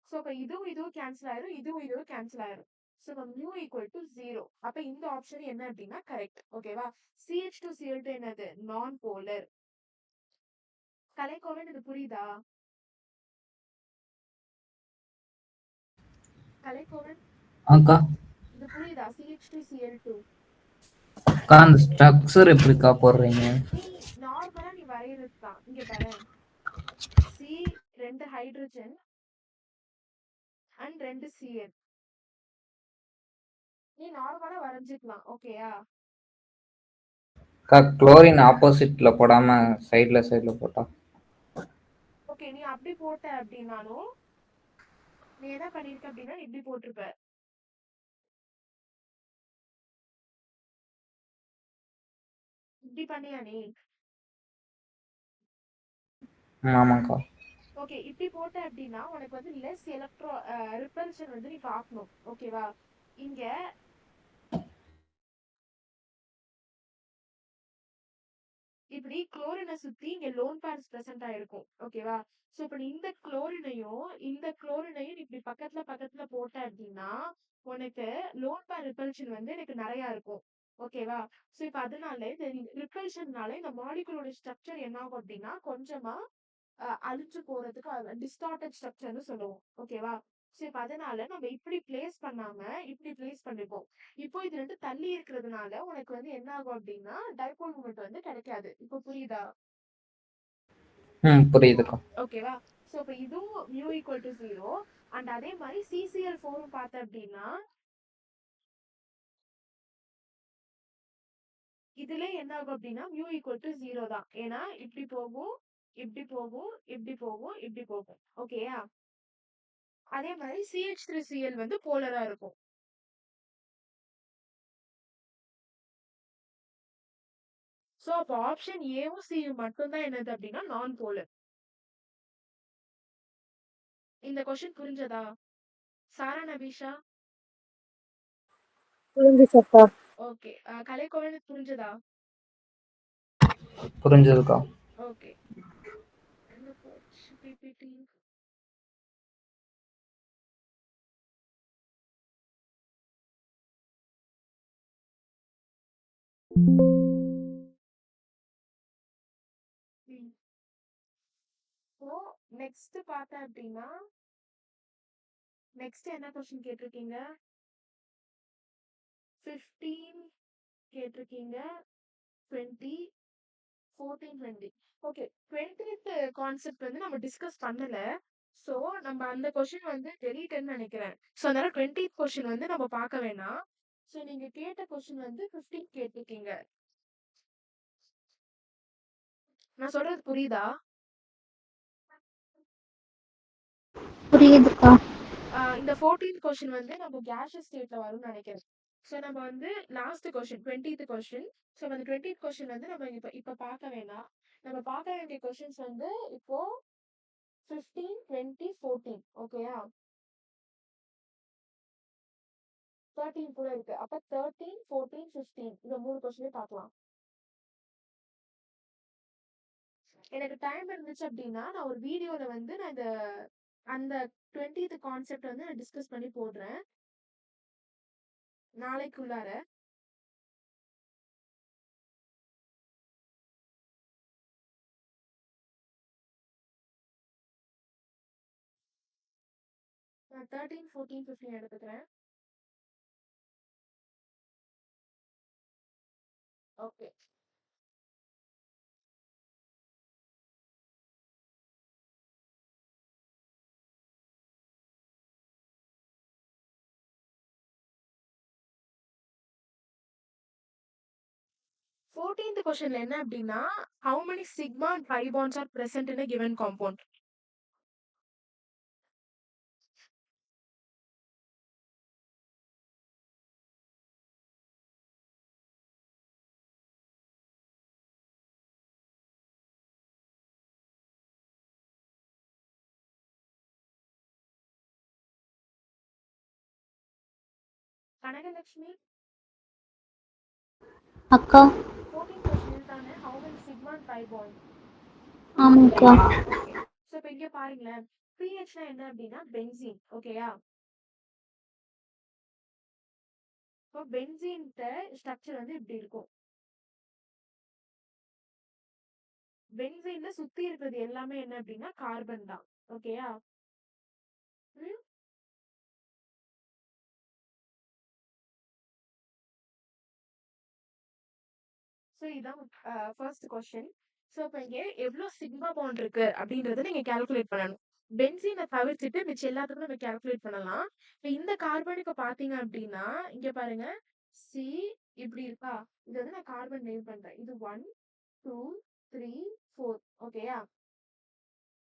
ஸோ அப்ப இதுவும் கேன்சல் ஆயிரும், இதுவும் கேன்சல் ஆயிரும். So mu equal to 0. அப்ப இந்த ஆப்ஷன் என்ன அப்படின்னா கரெக்ட். ஓகேவா? CH2Cl2 என்னது நான் போலர். கலைக்கோவன் இது புரியுதா? கலைக்கோவன் அக்கா. இது புரியுதா? CH2Cl2 அக்கா அந்த ஸ்ட்ரக்சர் எப்படிக்கா போடுறீங்க? நீ நார்மலா நீ வரையறது தான். இங்க பாரு, C 2 ஹைட்ரஜன் அண்ட் 2 Cl. நீ நார்மலா வரைஞ்சிக்கலாம். ஓகேயா? அக்கா குளோரின் ஆப்போசிட்ல போடாம சைடுல போட்டா. ஓகே, நீ அப்படி போட்ட அப்படின்னாலும் நீ என்ன பண்ணிருக்க அப்படின்னா இப்படி போட்டிருப்ப. இப்படி பண்ணியா நீ? ஆமாக்கா. ஓகே, இப்படி போட்ட அப்படின்னா உனக்கு வந்து லெஸ் எலக்ட்ரோ ரிப்பல்ஷன் வந்து நீ பார்க்கணும். ஓகேவா? இங்க இப்படி குளோரினை சுத்தி இங்க லோன் பேர்ஸ் பிரசன்ட் ஆயிருக்கும். ஓகேவா? சோ இப்ப இந்த குளோரினையும் இப்படி பக்கத்துல போட்ட அப்படின்னா உனக்கு லோன் பேர் ரிப்பல்ஷன் வந்து எனக்கு நிறைய இருக்கும். ஓகேவா? சோ இப்ப அதனால இந்த ரிப்பல்ஷன்னால இந்த மாலிகுலோட ஸ்ட்ரக்சர் என்ன ஆகும் அப்படின்னா கொஞ்சமா அழிஞ்சு போறதுக்கு டிஸ்டார்டட் ஸ்ட்ரக்சர்னு சொல்லுவோம். ஓகேவா? சோ இப்ப அதனால நம்ம இப்படி பிளேஸ் பண்ணாம இப்படி பிளேஸ் பண்ணிப்போம். இப்போ இது ரெண்டு தள்ளி இருக்கிறதுனால உனக்கு வந்து என்ன ஆகும் அப்படின்னா டைபோல் மூமெண்ட் வந்து கிடைக்காது. இப்போ புரியுதா? புரியுதுக்கா. ஓகேவா? சோ இப்ப இதுவும் மியூ ஈக்குவல் டு 0. அண்ட் அதே மாதிரி CCl4 பார்த்த அப்படின்னா இதுல என்ன ஆகும் அப்படின்னா mu ஈக்குவல் டு 0 தான். ஏன்னா இப்படி போகும், இப்படி போகும், இப்படி போகும், இப்படி போகும். ஓகேயா? அதே மாதிரி CH3Cl வந்து போலரா இருக்கும். சோ அப்போ ஆப்ஷன் ஏவும் சியும் மட்டும் தான் என்னது அப்படின்னா நான் போலர். இந்த கொஸ்டின் புரிஞ்சதா? சாரா நபீஷா? புரிஞ்சுச்சக்கா. ஓகே. கலைக்கோவலுக்கு புரிஞ்சதா? புரிஞ்சதுக்கா. ஓகே. எங்க போச்சு பிபிடி? ஸோ நெக்ஸ்ட் பார்த்தேன் அப்படின்னா நெக்ஸ்ட் என்ன கொஸ்டின் கேட்டிருக்கீங்க? 15 கேட்டிருக்கீங்க, 20, 14, 20. ஓகே. 20th கான்செப்ட் வந்து நம்ம டிஸ்கஸ் பண்ணல. ஸோ நம்ம அந்த கொஸ்டின் வந்து டெலீட்னு நினைக்கிறேன். ஸோ அதனால 20th கொஸ்டின் வந்து நம்ம பார்க்க வேணாம். ஸோ நீங்க கேட்ட கொஸ்டின் வந்து 15 கேட்டிருக்கீங்க. நான் சொல்றது புரியுதா? புரியுதுக்கா. இந்த 14th கொஸ்டின் வந்து நம்ம கேஷியஸ் ஸ்டேட்ல வரும்னு நினைக்கிறேன். ஸோ நம்ம வந்து last question 20th question. So அந்த 20th கொஸ்டின் வந்து நம்ம இப்ப பார்க்க வேணாம். நம்ம பார்க்க வேண்டிய கொஸ்டின்ஸ் வந்து இப்போ 15, 20, 14. ஓகேயா? 13 கூட இருக்கு. அப்ப 13, 14, 15 இந்த 3 கொஸ்டினே பார்க்கலாம். எனக்கு டைம் இருந்துச்சு அப்படின்னா நான் ஒரு வீடியோல வந்து நான் அந்த 20th கான்செப்ட் வந்து நான் டிஸ்கஸ் பண்ணி போடுறேன் நாளைக்குள்ளார. நான் 13, 14, 15 எடுத்துக்கிறேன். ஓகே. ஃபோர்டீன்த் கொஸ்டின்ல என்ன அப்படின்னா how many sigma and pi bonds are present in a given compound? Kanagalakshmi, அக்கா. 14th கொஸ்டின் இதுதானே how many sigma and pi bond? ஆமாக்கா. ஓகே. ஸோ இப்போ இங்க பாருங்களேன், பிஹெச்னா என்ன அப்படின்னா பென்சீன். ஓகேயா? இப்போ பென்சீன்ட்ட ஸ்ட்ரக்சர் வந்து இப்படி இருக்கும். பென்சீன்ல சுத்தி இருக்கிறது எல்லாமே என்ன அப்படின்னா கார்பன் தான். ஓகேயா? ம் ஸோ இதான் ஃபர்ஸ்ட் கொஸ்டின். ஸோ இப்போ இங்கே எவ்வளோ சிக்மா பாண்ட் இருக்கு அப்படின்றத நீங்க கால்குலேட் பண்ணணும். பென்சீனை தவிர்த்துட்டு மிச்சம் எல்லாத்துக்கும் நம்ம கால்குலேட் பண்ணலாம். இப்போ இந்த கார்பனுக்கு பார்த்தீங்க அப்படின்னா இங்க பாருங்க, சி இப்படி இருக்கா? இது வந்து நான் கார்பன் நேம் பண்றேன். இது 1, 2, 3, 4. ஓகேயா?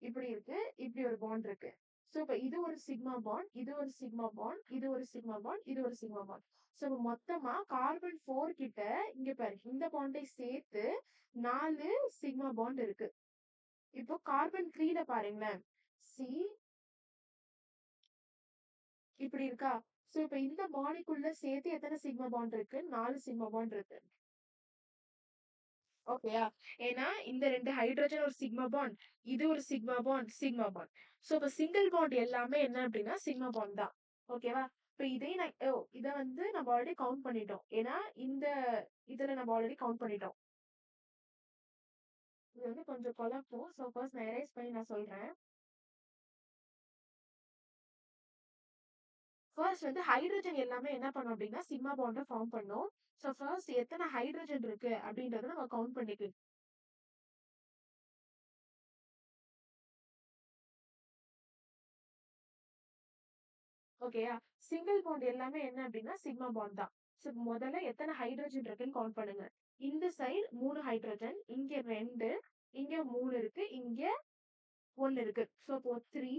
இப்படி இருக்கு, இப்படி ஒரு பாண்ட் இருக்கு. ஸோ இப்போ இது ஒரு சிக்மா பாண்ட், இது ஒரு சிக்மா பாண்ட், இது ஒரு சிக்மா பாண்ட், இது ஒரு சிக்மா பாண்ட். ஸோ மொத்தமா கார்பன் 4 கிட்ட இங்க பாரு இந்த பாண்டை சேர்த்து 4 சிக்மா பாண்ட் இருக்கு. இப்போ கார்பன் 3ல பாருங்களேன், சி இப்படி இருக்கா? ஸோ இப்போ இந்த மாலிகுல்ல சேர்த்து எத்தனை சிக்மா பாண்ட் இருக்கு? 4 சிக்மா பாண்ட் இருக்கு. ஓகேயா? ஏன்னா இந்த 2 ஹைட்ரஜன் ஒரு சிக்மா பாண்ட், இது ஒரு sigma bond, sigma bond. So இப்போ சிங்கிள் பாண்ட் எல்லாமே என்ன அப்படின்னா சிக்மா பாண்ட் தான். ஓகேவா? இப்போ இதை வந்து நம்ம ஆல்ரெடி கவுண்ட் பண்ணிட்டோம். ஏன்னா இந்த இதுல நம்ம ஆல்ரெடி கவுண்ட் பண்ணிட்டோம். இது வந்து கொஞ்சம் குழப்பம். ஸோ ஃபர்ஸ்ட் நான் எரேஸ் பண்ணி நான் சொல்றேன். ஃபர்ஸ்ட் வந்து ஹைட்ரஜன் எல்லாமே என்ன பண்ணும் அப்படின்னா சிக்மா பாண்டை ஃபார்ம் பண்ணும். ஸோ ஃபர்ஸ்ட் எத்தனை ஹைட்ரஜன் இருக்கு அப்படின்றத நம்ம கவுண்ட் பண்ணிக்கலாம். ஓகேயா? சிங்கிள் பாண்ட் எல்லாமே என்ன அப்படின்னா சிக்மா பாண்ட் தான். ஸோ முதல்ல எத்தனை ஹைட்ரஜன் இருக்குன்னு கவுண்ட் பண்ணுங்க. இந்த சைடு 3 ஹைட்ரஜன், இங்க 2, இங்க 3 இருக்கு, இங்க 1 இருக்கு. ஸோ இப்போ 3,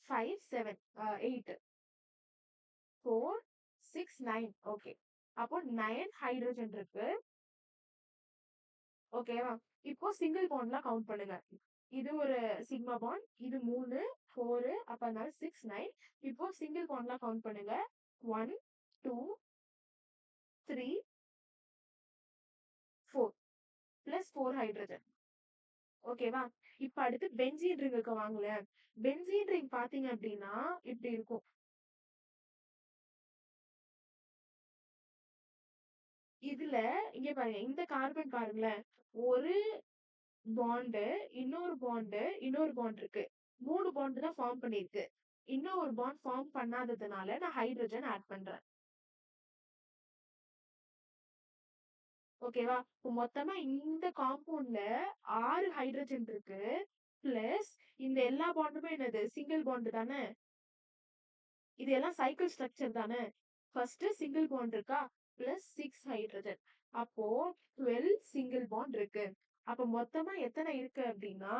5, 7, 8, 4, 6, 9. ஓகே. அப்போ 9 ஹைட்ரஜன் இருக்கு. ஓகேவா? இப்போ சிங்கிள் பாண்ட்லாம் கவுண்ட் பண்ணுங்க. இது ஒரு சிக்மா பாண்ட், இது 3, 4, அப்ப அதனால 6, 9. இப்போ சிங்கிள் பாண்ட்லாம் கவுண்ட் பண்ணுங்க. 1, 2, 3, 4 பிளஸ் 4 ஹைட்ரஜன். ஓகேவா? இப்ப அடுத்து பென்சீன் ரிங்குக்கு வாங்களேன். பென்சீன் ரிங் பாத்தீங்க அப்படின்னா இப்படி இருக்கும். இதுல இங்க பாருங்க, இந்த கார்பன் பாருங்களேன், ஒரு பாண்டு, இன்னொரு பாண்டு, இன்னொரு பாண்ட் இருக்கு. 3 பாண்டு தான் ஃபார்ம் பண்ணிருக்கு. இன்னும் ஒரு பாண்ட் ஃபார்ம் பண்ணாததுனால நான் ஹைட்ரஜன் ஆட் பண்றேன். ஓகேவா? இப்போ மொத்தமா இந்த காம்பவுண்ட்ல 6 ஹைட்ரஜன் இருக்கு. பிளஸ் இந்த எல்லா பாண்டுமே என்னது சிங்கிள் பாண்டு தானே. இது எல்லாம் சைக்கிள் ஸ்ட்ரக்சர் தானே. ஃபர்ஸ்ட் சிங்கிள் பாண்ட் இருக்கா, பிளஸ் 6 ஹைட்ரஜன். அப்போ 12 சிங்கிள் பாண்ட் இருக்கு. அப்ப மொத்தமா எத்தனை இருக்கு அப்படின்னா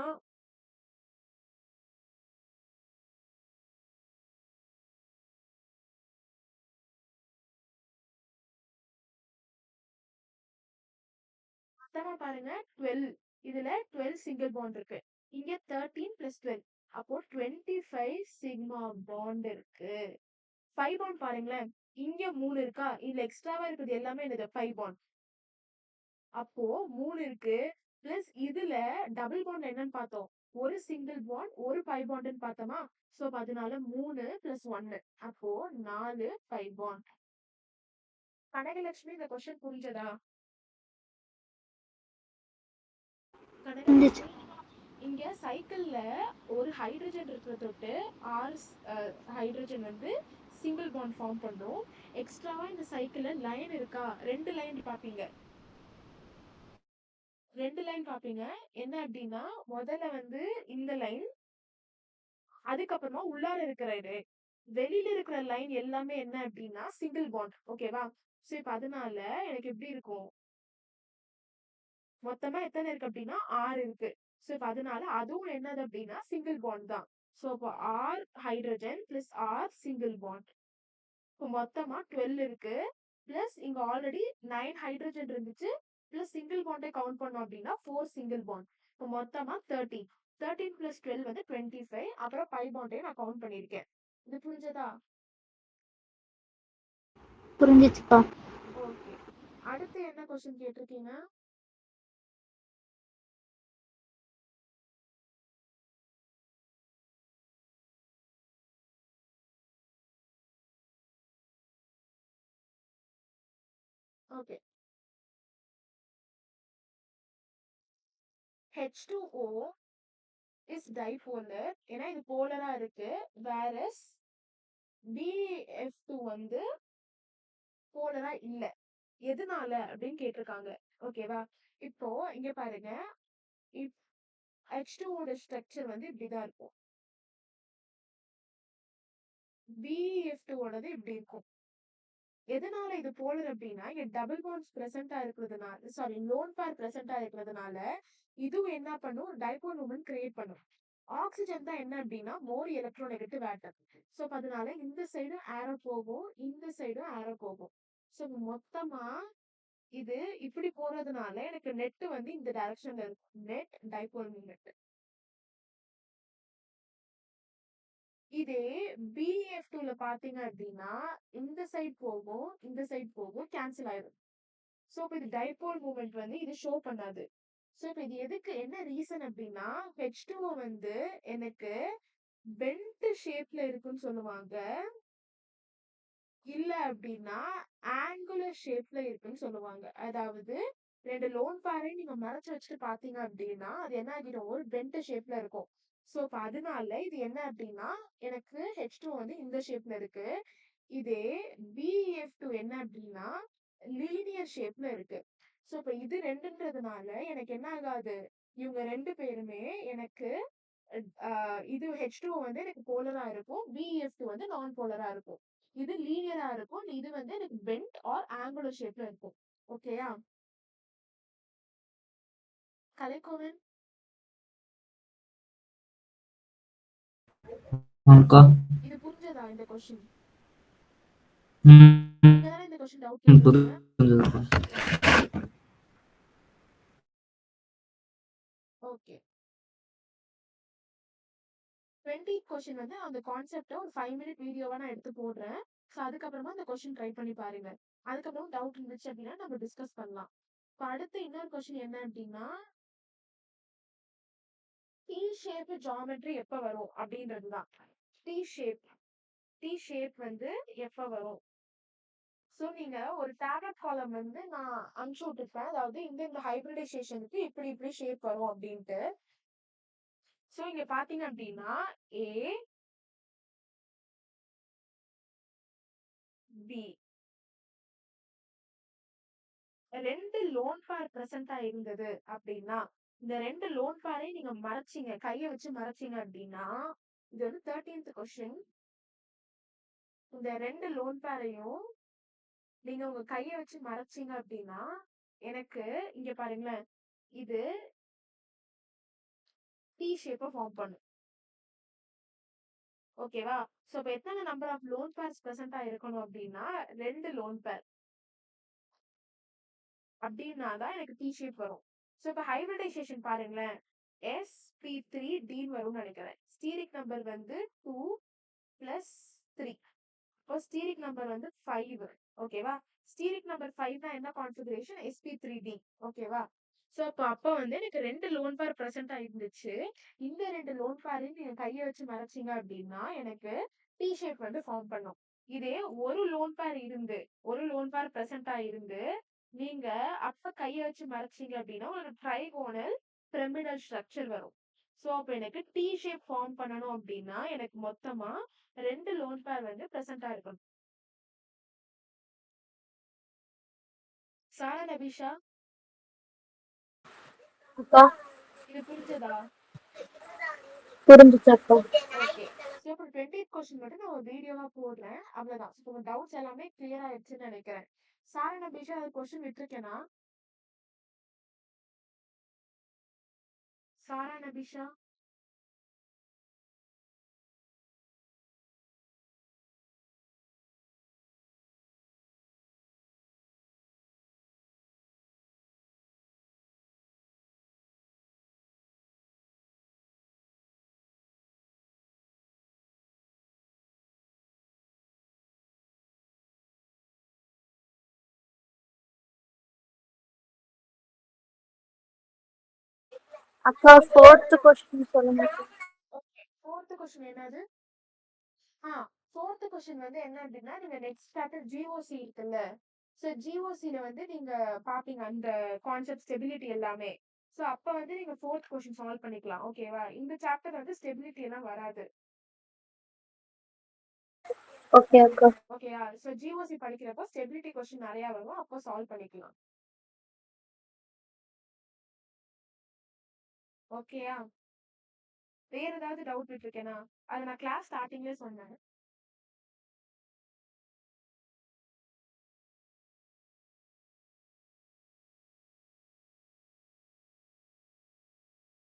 மொத்தமா பாருங்க 12. இதுல 12 சிங்கிள் பாண்ட் இருக்கு. இங்க 13 பிளஸ் 12. அப்போ 25 சிக்மா பாண்ட் இருக்கு. 5 பாண்ட் பாருங்களேன், இங்க 3 இருக்கா, இதுல எக்ஸ்ட்ராவா இருக்குது எல்லாமே என்னது 5 பாண்ட். அப்போ 3 இருக்கு. பிளஸ் இதுல டபுள் பாண்ட் என்னன்னு பார்த்தோம், ஒரு சிங்கிள் பாண்ட் ஒரு 5 பாண்ட்னு பார்த்தோமா. சோ அதனால 3 பிளஸ் 1, அப்போ 4 5 பாண்ட். கனகலட்சுமி, இந்த கொஸ்டின் புரிஞ்சதா? இருந்துச்சு. கனகலட்சுமி, இங்க சைக்கிள்ல ஒரு ஹைட்ரஜன் இருக்கிறத தொட்டு 6 ஹைட்ரஜன் வந்து சிங்கிள் பாண்ட் ஃபார்ம் பண்ணும். எக்ஸ்ட்ராவா இந்த சைக்கிள்ல லைன் இருக்கா, 2 லைன் பாப்பீங்க. 2 லைன் பாப்பீங்க. என்ன அப்படின்னா முதல்ல வந்து இந்த லைன், அதுக்கப்புறமா உள்ளார இருக்கிற இது, வெளியில இருக்கிற லைன் எல்லாமே என்ன அப்படின்னா சிங்கிள் பாண்ட். ஓகேவா? சோ இப்ப அதனால எனக்கு எப்படி இருக்கும், மொத்தமா எத்தனை இருக்கு அப்படின்னா 6 இருக்கு. சோ இப்ப அதனால அதுவும் என்னது அப்படின்னா சிங்கிள் பாண்ட் தான். சோ இப்போ R hydrogen plus R single bond. இப்போ மொத்தமா 12 இருக்கு. பிளஸ் இங்க ஆல்ரெடி 9 ஹைட்ரஜன் இருந்துச்சு. பிளஸ் சிங்கிள் பாண்டை கவுண்ட் பண்ணோம் அப்படின்னா 4 சிங்கிள் பாண்ட். இப்போ மொத்தமா 13. 13 பிளஸ் 12 வந்து 25. அப்புறம் 5 பாண்டையும் நான் கவுண்ட் பண்ணிருக்கேன். இது புரிஞ்சதா? புரிஞ்சிச்சுப்பா. ஓகே. அடுத்து என்ன கொஸ்டின் கேட்டிருக்கீங்க? ஓகே. H2O is dipolar. ஏன்னா இது போலரா இருக்கு. whereas BF2 வந்து போலரா இல்ல. எதனால அப்படின்னு கேட்டிருக்காங்க. ஓகேவா? இப்போ இங்க பாருங்க, இப் H2 ஓட ஸ்ட்ரக்சர் வந்து இப்படிதான் இருக்கும். BF2 ஓடது இப்படி இருக்கும். எதனால இது போலர் அப்படின்னா, இங்க டபுள் பாண்ட்ஸ் பிரசன்டா இருக்கிறதுனால, சாரி லோன் பேர் பிரசன்டா இருக்கிறதுனால இதுவும் என்ன பண்ணும், டைபோல் மூமெண்ட் கிரியேட் பண்ணும். ஆக்சிஜன் தான் என்ன அப்படின்னா மோர் எலக்ட்ரோநெகட்டிவ் ஆட்டம். சோ அதனால இந்த சைடும் ஏரோ போகும், இந்த சைடும் ஏரோ போகும். சோ மொத்தமா இது இப்படி போறதுனால எனக்கு நெட் வந்து இந்த டைரக்ஷன்ல இருக்கும். Net dipole moment. இதே BF2ல பாத்தீங்க அப்படின்னா இந்த சைடு போகும், இந்த சைடு போகும், கேன்சல் ஆயிடும். சோ இப்ப இது டைபோல் மூமெண்ட் வந்து இது ஷோ பண்ணாது. சோ இப்ப இது எதுக்கு, என்ன ரீசன் அப்படின்னா H2O வந்து எனக்கு பென்ட் ஷேப்ல இருக்குன்னு சொல்லுவாங்க, இல்ல அப்படின்னா ஆங்குலர் ஷேப்ல இருக்குன்னு சொல்லுவாங்க. அதாவது 2 லோன் பேரையும் நீங்க மறைச்சு வச்சுட்டு பாத்தீங்க அப்படின்னா அது என்ன ஆகிடும், ஒரு பென்ட் ஷேப்ல இருக்கும். சோ இப்ப அதனால இது என்ன அப்படின்னா எனக்கு H2 வந்து இந்த ஷேப்ல இருக்கு. இதே BF2 என்ன அப்படின்னா லீனியர் ஷேப்ல இருக்கு. சோ இப்ப இது ரெண்டுன்றதுனால எனக்கு என்ன ஆகாது, இவங்க 2 பேருமே எனக்கு இது H2O வந்து எனக்கு போலரா இருக்கும். BeF2 வந்து நான் போலரா இருக்கும். இது லீனியரா இருக்கும். இது வந்து எனக்கு பெண்ட் ஆர் ஆங்குலர் ஷேப்ல இருக்கும். ஓகேயா? கலைக்கோவன் அக்கா. இது புரிஞ்சதா இந்த கொஸ்டின்? ம். நீங்க தானே இந்த கொஸ்டின் டவுட்ல இருந்தீங்க? புரிஞ்சதுக்கா. ஓகே. 20th கொஸ்டின் வந்து அந்த கான்செப்ட ஒரு 5 மினிட் வீடியோவா நான் எடுத்து போடுறேன். ஸோ அதுக்கப்புறமா அந்த கொஸ்டின் ட்ரை பண்ணி பாருங்க. அதுக்கப்புறம் டவுட் இருந்துச்சு அப்படின்னா நம்ம டிஸ்கஸ் பண்ணலாம். இப்போ அடுத்து இன்னொரு கொஸ்டின் என்ன அப்படின்னா டி ஷேப் ஜியாமெட்ரி எப்ப வரும் அப்படின்றதுதான். டி ஷேப் வந்து எப்ப வரும்? ஸோ நீங்க ஒரு டேப்லெட் காலம் வந்து நான் அனுப்பிச்சு விட்டுருப்பேன். அதாவது இந்த ஹைபிரிடைசேஷனுக்கு இப்படி இப்படி ஷேப் வரும் அப்படின்ட்டு. ஸோ இங்க பாத்தீங்க அப்படின்னா ஏ பி 2 லோன் பேர் பிரசன்டா இருந்தது அப்படின்னா இந்த 2 லோன் பேரையும் நீங்க மறைச்சீங்க, கையை வச்சு மறைச்சீங்க அப்படின்னா இது வந்து 13th கொஸ்டின். இந்த 2 லோன் பேரையும் நீங்க உங்க கையை வச்சு மறைச்சீங்க அப்படின்னா எனக்கு இங்க பாருங்களேன், இது டி ஷேப்பை ஃபார்ம் பண்ணும். ஓகேவா? சோ இப்ப எத்தனை நம்பர் ஆஃப் லோன் பேர்ஸ் பிரசன்டா இருக்கணும் அப்படின்னா 2 லோன் பேர் அப்படின்னா தான் எனக்கு டி ஷேப் வரும். சோ இப்ப ஹைபிரிடைசேஷன் பாருங்களேன், sp3d வரும்னு நினைக்கிறேன். ஸ்டீரிக் நம்பர் வந்து 2 பிளஸ் 3. இப்போ ஸ்டீரிக் நம்பர் வந்து 5. ஓகேவா? ஸ்டீரிக் நம்பர் 5 தான் என்ன கான்ஃபிகரேஷன்? sp3d. ஓகேவா? சோ அப்ப வந்து எனக்கு 2 லோன் பேர் பிரசன்ட் ஆயிருந்துச்சு. இந்த 2 லோன் பேரையும் நீங்க கையை வச்சு மறைச்சீங்க அப்படின்னா எனக்கு டி ஷேப் வந்து ஃபார்ம் பண்ணும். இதே ஒரு லோன் பேர் பிரசன்ட் ஆயிருந்து நீங்க அப்ப கையை வச்சு மறைச்சீங்க அப்படின்னா ஒரு ட்ரைகோனல் பிரமிடல் ஸ்ட்ரக்சர் வரும். சோ அப்ப எனக்கு டி ஷேப் ஃபார்ம் பண்ணணும் அப்படின்னா எனக்கு மொத்தமா 2 லோன் பேர் வந்து பிரசன்டா இருக்கணும். சாரா நபிஷா அக்கா இது புரிஞ்சதா? புரிஞ்சுச்சு அக்கா. ஓகே. சோ இப்போ 20th கொஸ்டின் மட்டும் நான் ஒரு வீடியோவா போடுறேன். அவ்வளவுதான். சோ உங்க டவுட்ஸ் எல்லாமே கிளியர் ஆயிடுச்சுன்னு நினைக்கிறேன். சாரா நபிஷா அது கொஸ்டின் விட்டுருக்கேனா? சாரா நபிஷா அக்கா ஃபோர்த் கொஸ்டின் சொல்லுங்க அக்கா. ஓகே. ஃபோர்த் கொஸ்டின் என்னது? ஃபோர்த் கொஸ்டின் வந்து என்ன அப்படின்னா நீங்க நெக்ஸ்ட் சாப்டர் ஜிஓசி இருக்குல்ல, ஸோ ஜிஓசில வந்து நீங்க பாப்பீங்க அந்த கான்செப்ட் ஸ்டெபிலிட்டி எல்லாமே. ஸோ அப்ப வந்து நீங்க ஃபோர்த் கொஸ்டின் சால்வ் பண்ணிக்கலாம். ஓகேவா? இந்த சாப்டர் வந்து ஸ்டெபிலிட்டி எல்லாம் வராது. ஓகே அக்கா. ஓகேயா? ஸோ ஜிஓசி படிக்கிறப்போ ஸ்டெபிலிட்டி கொஸ்டின் நிறைய வரும், அப்போ சால்வ் பண்ணிக்கலாம். ஓகேயா? வேற ஏதாவது டவுட் விட்டுருக்கேனா? அதை நான் கிளாஸ் ஸ்டார்டிங்லேயே சொன்னேன்.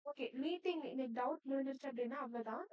ஓகே. மீட்டிங் இன்னைக்கு டவுட் முடிஞ்சிருச்சு அப்படின்னா அவ்வளவுதான்.